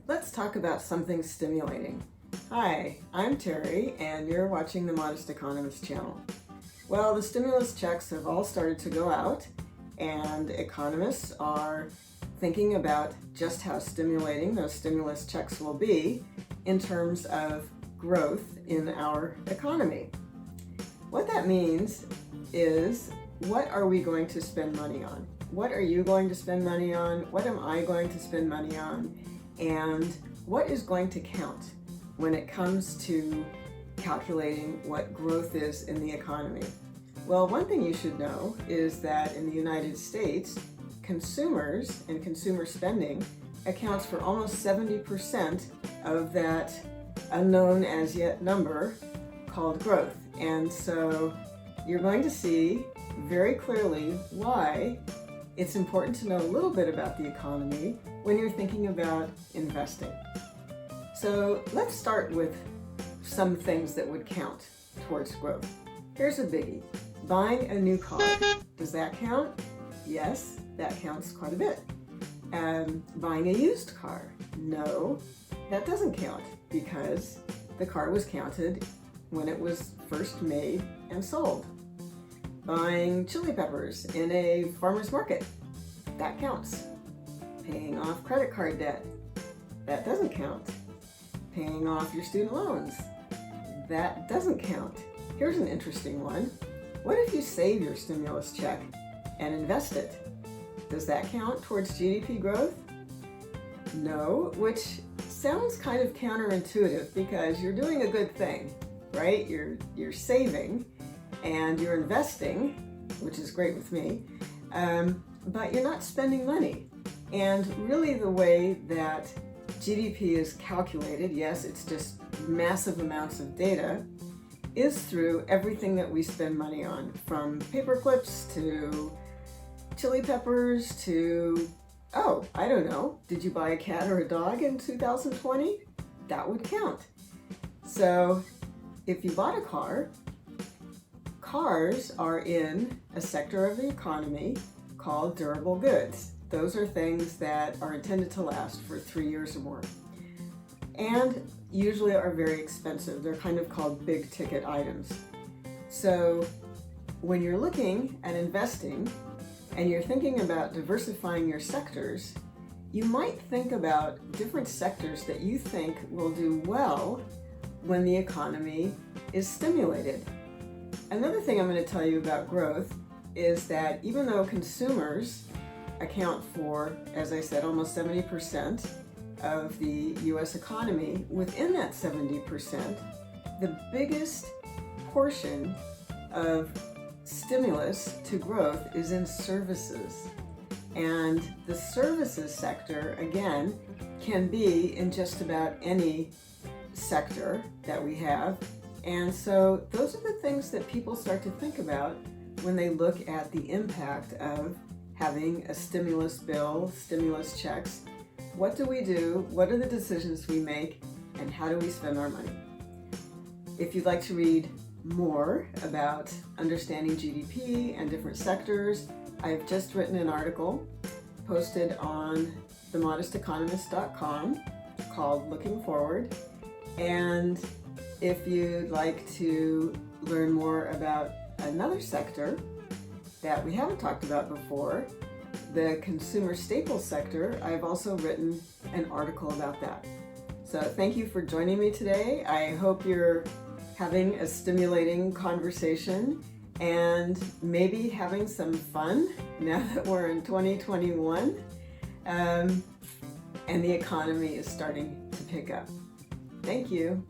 Let's talk about something stimulating. Hi, I'm Teri, and you're watching the Modest Economist channel. Well, the stimulus checks have all started to go out, and economists are thinking about just how stimulating those stimulus checks will be in terms of growth in our economy. What that means is, what are we going to spend money on? What are you going to spend money on? What am I going to spend money on? And what is going to count when it comes to calculating what growth is in the economy? Well, one thing you should know is that in the United States, consumers and consumer spending accounts for almost 70% of that unknown as yet number called growth. And so you're going to see very clearly why it's important to know a little bit about the economy when you're thinking about investing. So let's start with some things that would count towards growth. Here's a biggie. Buying a new car. Does that count? Yes, that counts quite a bit. Buying a used car. No, that doesn't count because the car was counted when it was first made and sold. Buying chili peppers in a farmer's market. That counts. Paying off credit card debt. That doesn't count. Paying off your student loans. That doesn't count. Here's an interesting one. What if you save your stimulus check and invest it? Does that count towards GDP growth? No, which sounds kind of counterintuitive because you're doing a good thing, right? You're saving and you're investing, which is great with me, but you're not spending money. And really the way that GDP is calculated, yes, it's just massive amounts of data, is through everything that we spend money on, from paper clips to chili peppers to, oh, I don't know, did you buy a cat or a dog in 2020? That would count. So if you bought a car, cars are in a sector of the economy called durable goods. Those are things that are intended to last for 3 years or more, and usually are very expensive. They're kind of called big ticket items. So when you're looking at investing and you're thinking about diversifying your sectors, you might think about different sectors that you think will do well when the economy is stimulated. Another thing I'm going to tell you about growth is that even though consumers account for, as I said, almost 70% of the US economy, within that 70%, the biggest portion of stimulus to growth is in services. And the services sector, again, can be in just about any sector that we have. And so those are the things that people start to think about when they look at the impact of having a stimulus bill, stimulus checks. What do we do? What are the decisions we make? And how do we spend our money? If you'd like to read more about understanding GDP and different sectors, I've just written an article posted on themodesteconomist.com called Looking Forward. And if you'd like to learn more about another sector that we haven't talked about before, the consumer staples sector, I've also written an article about that. So thank you for joining me today. I hope you're having a stimulating conversation and maybe having some fun now that we're in 2021 and the economy is starting to pick up. Thank you.